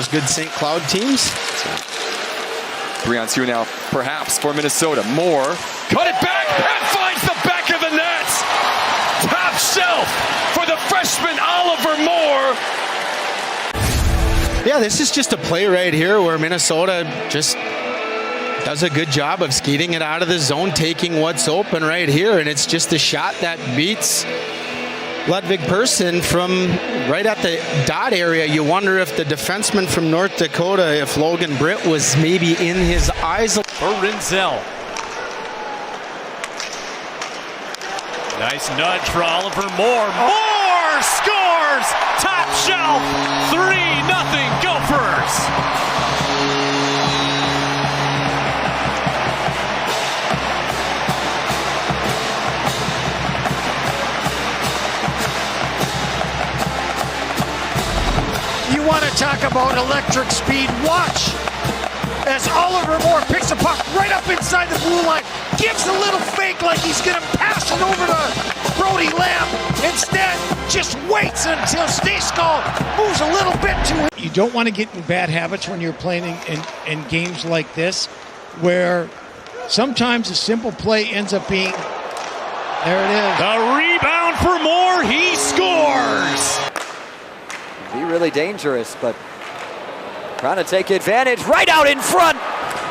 those good St. Cloud teams. 3-on-2 now, perhaps, for Minnesota. Moore, cut it back, and finds the back of the net. Top shelf for the freshman Oliver Moore. Yeah, this is just a play right here where Minnesota just does a good job of skating it out of the zone, taking what's open right here, and it's just a shot that beats Ludwig Persson from right at the dot area. You wonder if the defenseman from North Dakota, if Logan Britt was maybe in his eyes. For Rinzel. Nice nudge for Oliver Moore. Moore scores! Top shelf! 3-0 Gophers! You want to talk about electric speed? Watch as Oliver Moore picks a puck right up inside the blue line, gives a little fake like he's going to pass it over to Brody Lamb. Instead, just waits until Stejskal moves a little bit to him. You don't want to get in bad habits when you're playing in games like this, where sometimes a simple play ends up being, there it is. The rebound for Moore, he scores! Be really dangerous, but trying to take advantage right out in front.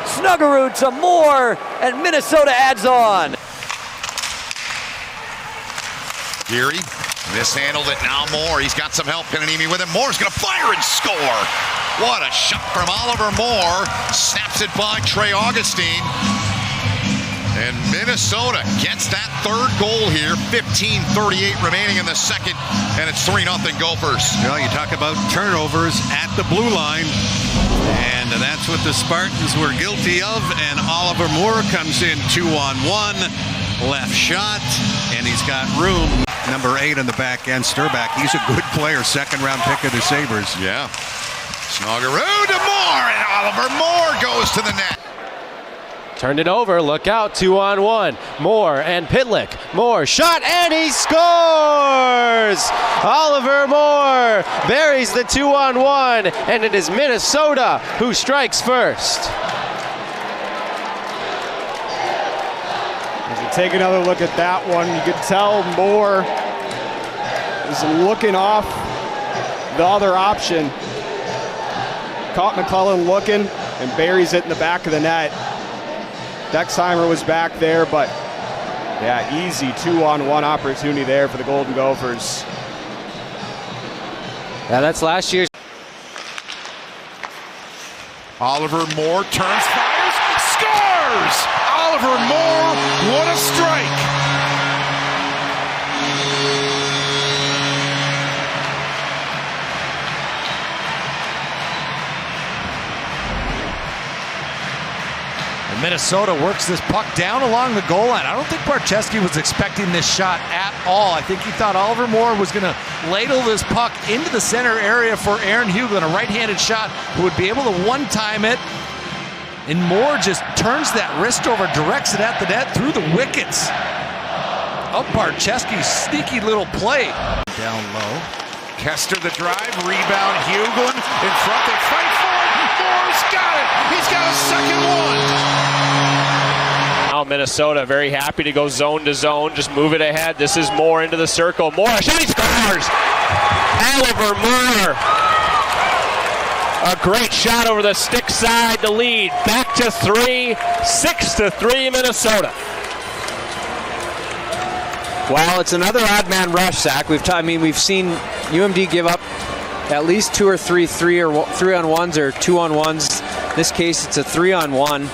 Snuggerud to Moore, and Minnesota adds on. Geary mishandled it, now Moore. He's got some help. Pinanimi with him. Moore's going to fire and score. What a shot from Oliver Moore. Snaps it by Trey Augustine. And Minnesota gets that third goal here. 15:38 remaining in the second, and it's 3-0 Gophers. Well, you talk about turnovers at the blue line, and that's what the Spartans were guilty of. And Oliver Moore comes in 2-on-1, left shot, and he's got room. Number 8 on the back end, Sturback. He's a good player, second-round pick of the Sabres. Yeah. Snuggerud to Moore, and Oliver Moore goes to the net. Turned it over, look out, 2-on-1. Moore and Pitlick. Moore, shot, and he scores! Oliver Moore buries the 2-on-1, and it is Minnesota who strikes first. As you take another look at that one, you could tell Moore is looking off the other option. Caught McClellan looking and buries it in the back of the net. Dexheimer was back there, but yeah, easy 2-on-1 opportunity there for the Golden Gophers. Yeah, that's last year's. Oliver Moore turns, fires, scores! Oliver Moore, what a strike! Minnesota works this puck down along the goal line. I don't think Barczewski was expecting this shot at all. I think he thought Oliver Moore was going to ladle this puck into the center area for Aaron Hughlin, a right-handed shot who would be able to one-time it. And Moore just turns that wrist over, directs it at the net through the wickets. Up Barczewski's sneaky little play. Down low. Kester the drive, rebound, Hughlin in front, they fight for it, Moore's got it, he's got a second one. Now Minnesota very happy to go zone to zone, just move it ahead. This is Moore into the circle. Moore, shot, he scores! Oliver Moore! A great shot over the stick side to lead. Back to 3, 6-3 Minnesota. Well, it's another odd man rush, Zach. We've seen UMD give up at least 2 or 3 3-on-1s or 2-on-1s. In this case, it's a 3-on-1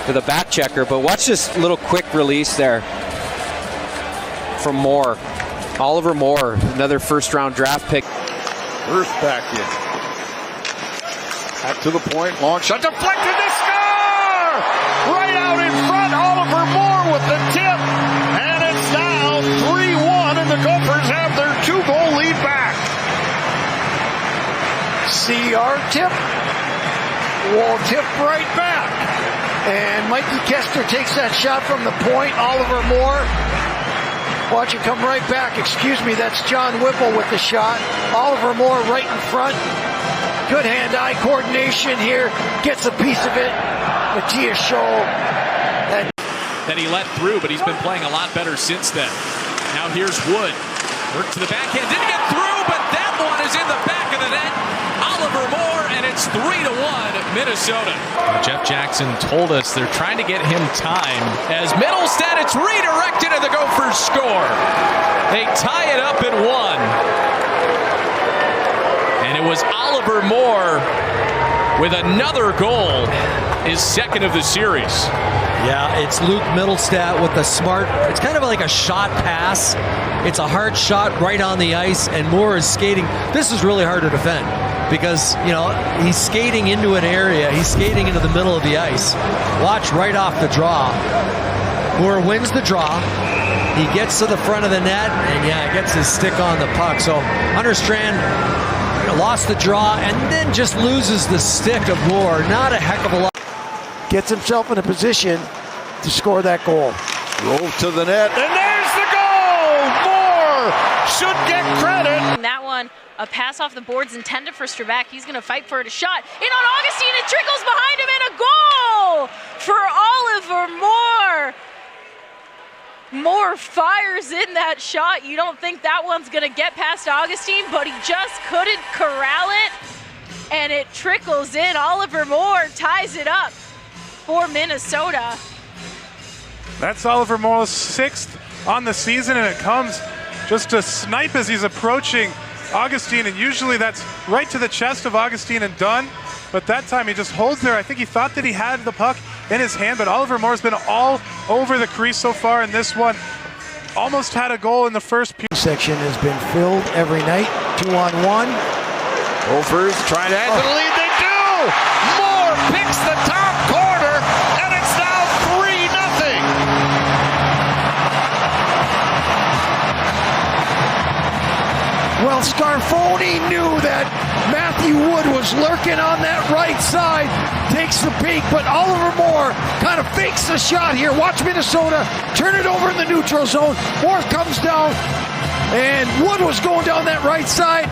with a back checker. But watch this little quick release there from Moore. Oliver Moore, another first-round draft pick. Earth back in. Back to the point, long shot, deflected, they score! Right out in front, Oliver Moore with the tip. And it's now 3-1, and the Gophers have their 2-goal lead back. CR tip, will tip right back. And Mikey Kester takes that shot from the point. Oliver Moore, watch it come right back. Excuse me, that's John Whipple with the shot. Oliver Moore right in front. Good hand-eye coordination here. Gets a piece of it. Matthias Scholl. That he let through, but he's been playing a lot better since then. Now here's Wood. Work to the backhand. Didn't get through, but that one is in the back of the net. Oliver Moore, and it's 3-1 Minnesota. Jeff Jackson told us they're trying to get him time. As Middlestead, it's redirected and the Gophers score. They tie it up at 1. And it was Oliver Moore with another goal, his second of the series. Yeah, it's Luke Middlestead with the smart, it's kind of like a shot pass. It's a hard shot right on the ice, and Moore is skating. This is really hard to defend because, you know, he's skating into an area. He's skating into the middle of the ice. Watch right off the draw. Moore wins the draw. He gets to the front of the net, and yeah, gets his stick on the puck. So Hunter Strand lost the draw and then just loses the stick of Moore. Not a heck of a lot. Gets himself in a position to score that goal. Drove to the net, and there's the goal! Moore should get credit. That one, a pass off the boards intended for Strabak. He's going to fight for it. A shot in on Augustine. It trickles behind him, and a goal for Oliver Moore. Moore fires in that shot. You don't think that one's going to get past Augustine, but he just couldn't corral it, and it trickles in. Oliver Moore ties it up for Minnesota. That's Oliver Moore's 6th on the season, and it comes just a snipe as he's approaching Augustine, and usually that's right to the chest of Augustine and done, but that time he just holds there. I think he thought that he had the puck in his hand, but Oliver Moore's been all over the crease so far in this one. Almost had a goal in the first period. Section has been filled every night, 2-on-1. Gophers trying to add to the lead. They do! Moore picks the top corner, and it's now 3-0. Well, Scarfoni knew that Matthew Wood was lurking on that right side. Takes the peek, but Oliver Moore kind of fakes the shot here. Watch Minnesota turn it over in the neutral zone. Moore comes down, and Wood was going down that right side.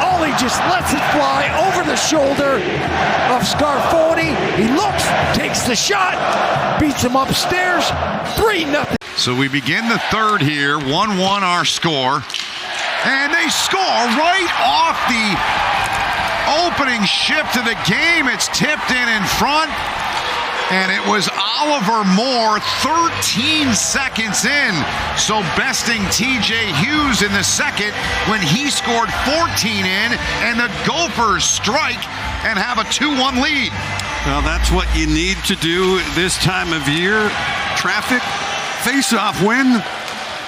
Ollie just lets it fly over the shoulder of Scarfoni. He looks, takes the shot, beats him upstairs. 3-0. So we begin the third here, 1-1 our score. And they score right off the opening shift of the game. It's tipped in front. And it was Oliver Moore 13 seconds in. So besting TJ Hughes in the second when he scored 14 in. And the Gophers strike and have a 2-1 lead. Well, that's what you need to do this time of year. Traffic, face-off win.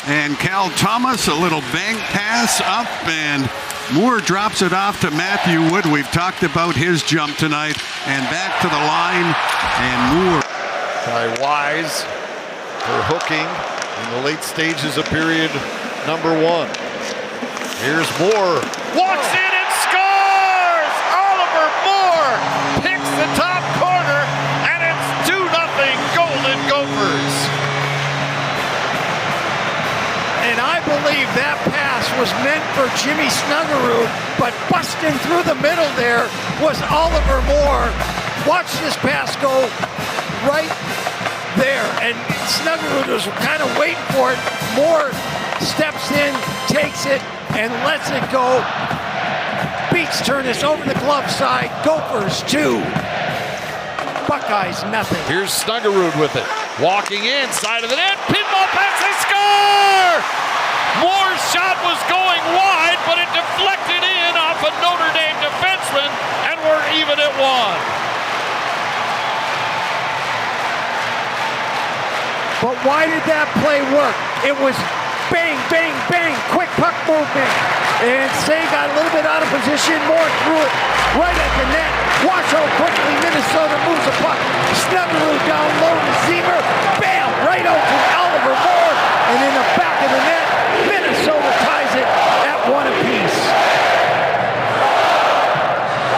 And Cal Thomas, a little bank pass up, and Moore drops it off to Matthew Wood. We've talked about his jump tonight. And back to the line, and Moore. By Wise for hooking in the late stages of period number 1. Here's Moore. Walks in and scores! Oliver Moore picks the top corner, and it's 2-0 Golden Gophers. And I believe that pass was meant for Jimmy Snuggerud, but busting through the middle there was Oliver Moore. Watch this pass go right there, and Snuggerud was kind of waiting for it. Moore steps in, takes it, and lets it go. Beats Turnus over the glove side. Gophers 2. Buckeyes nothing. Here's Snuggerud with it. Walking in, side of the net, pinball pass, they score! Moore's shot was going wide, but it deflected in off a Notre Dame defenseman, and we're even at 1. But why did that play work? It was bang, bang, bang, quick puck movement. And Say got a little bit out of position, Moore threw it right at the net. Watch how quickly Minnesota moves the puck.